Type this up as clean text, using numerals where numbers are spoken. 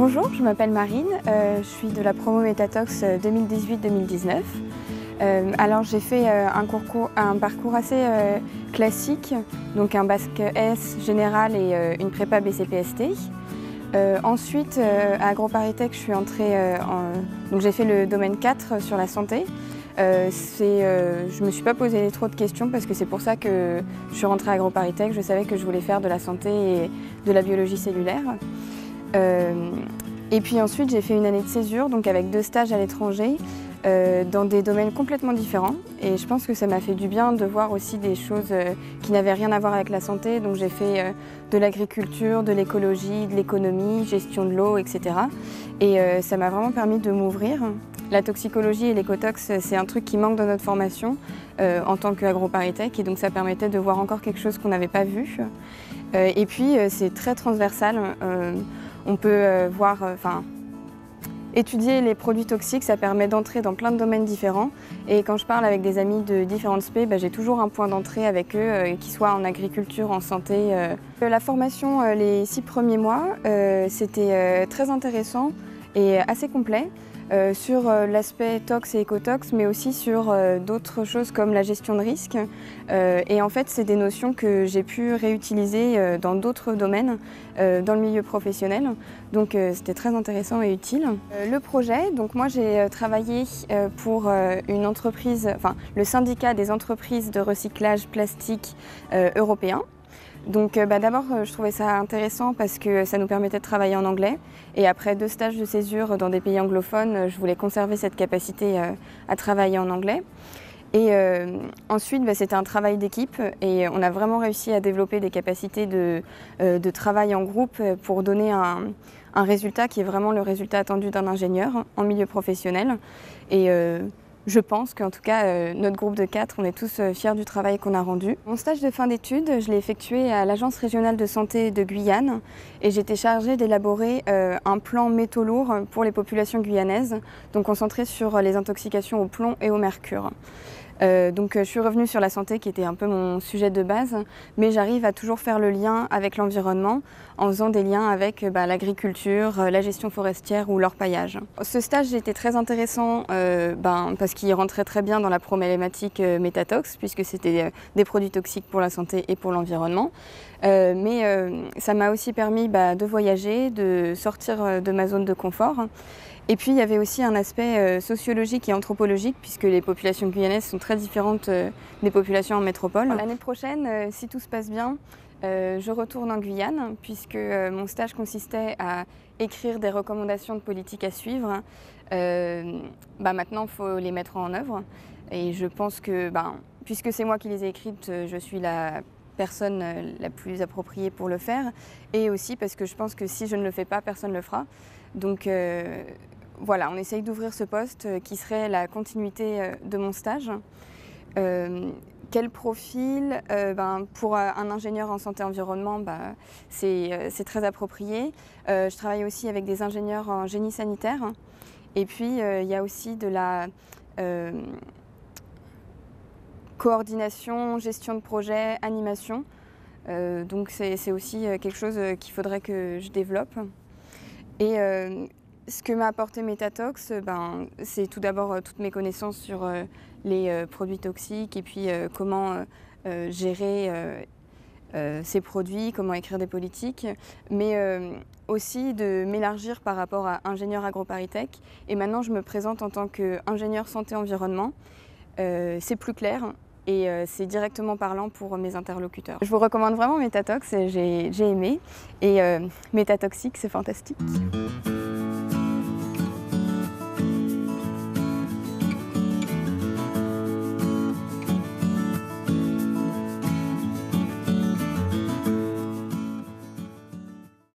Bonjour, je m'appelle Marine, je suis de la promo Métatox 2018-2019. Alors j'ai fait un parcours assez classique, donc un bac S général et une prépa BCPST. Ensuite, à AgroParisTech, je suis entrée donc j'ai fait le domaine 4 sur la santé. Je ne me suis pas posé trop de questions parce que c'est pour ça que je suis rentrée à AgroParisTech. Je savais que je voulais faire de la santé et de la biologie cellulaire. Et puis ensuite, j'ai fait une année de césure, donc avec 2 stages à l'étranger, dans des domaines complètement différents. Et je pense que ça m'a fait du bien de voir aussi des choses qui n'avaient rien à voir avec la santé. Donc j'ai fait de l'agriculture, de l'écologie, de l'économie, gestion de l'eau, etc. Et ça m'a vraiment permis de m'ouvrir. La toxicologie et l'écotox, c'est un truc qui manque dans notre formation en tant qu'AgroParisTech, et donc ça permettait de voir encore quelque chose qu'on n'avait pas vu. Et puis c'est très transversal. On peut étudier les produits toxiques, ça permet d'entrer dans plein de domaines différents. Et quand je parle avec des amis de différentes spé, j'ai toujours un point d'entrée avec eux, qu'ils soient en agriculture, en santé. La formation, les 6 premiers mois, c'était très intéressant et assez complet. Sur l'aspect tox et écotox, mais aussi sur d'autres choses comme la gestion de risque. Et en fait, c'est des notions que j'ai pu réutiliser dans d'autres domaines, dans le milieu professionnel. Donc c'était très intéressant et utile. Le projet, donc moi j'ai travaillé pour une entreprise, le syndicat des entreprises de recyclage plastique européen. Donc d'abord, je trouvais ça intéressant parce que ça nous permettait de travailler en anglais. Et après 2 stages de césure dans des pays anglophones, je voulais conserver cette capacité à travailler en anglais. Et ensuite, c'était un travail d'équipe et on a vraiment réussi à développer des capacités de travail en groupe pour donner un résultat qui est vraiment le résultat attendu d'un ingénieur en milieu professionnel. Et je pense qu'en tout cas, notre groupe de 4, on est tous fiers du travail qu'on a rendu. Mon stage de fin d'études, je l'ai effectué à l'Agence régionale de santé de Guyane et j'étais chargée d'élaborer un plan métaux lourds pour les populations guyanaises, donc concentré sur les intoxications au plomb et au mercure. Donc je suis revenue sur la santé qui était un peu mon sujet de base, mais j'arrive à toujours faire le lien avec l'environnement en faisant des liens avec l'agriculture, la gestion forestière ou l'orpaillage. Ce stage était très intéressant parce qu'il rentrait très bien dans la problématique métatox, puisque c'était des produits toxiques pour la santé et pour l'environnement. Mais ça m'a aussi permis de voyager, de sortir de ma zone de confort. Et puis il y avait aussi un aspect sociologique et anthropologique puisque les populations guyanaises sont très différentes des populations en métropole. L'année prochaine, si tout se passe bien, je retourne en Guyane puisque mon stage consistait à écrire des recommandations de politique à suivre. Maintenant, il faut les mettre en œuvre et je pense que puisque c'est moi qui les ai écrites, je suis la personne la plus appropriée pour le faire, et aussi parce que je pense que si je ne le fais pas, personne ne le fera. Donc voilà, on essaye d'ouvrir ce poste qui serait la continuité de mon stage. Quel profil pour un ingénieur en santé-environnement, c'est très approprié. Je travaille aussi avec des ingénieurs en génie sanitaire. Et puis, il y a aussi de la coordination, gestion de projet, animation. Donc c'est aussi quelque chose qu'il faudrait que je développe. Et ce que m'a apporté Métatox, c'est tout d'abord toutes mes connaissances sur les produits toxiques et puis comment gérer ces produits, comment écrire des politiques, mais aussi de m'élargir par rapport à ingénieur AgroParisTech. Et maintenant, je me présente en tant qu'ingénieur santé-environnement. C'est plus clair et c'est directement parlant pour mes interlocuteurs. Je vous recommande vraiment Métatox, j'ai aimé, et Métatoxique, c'est fantastique.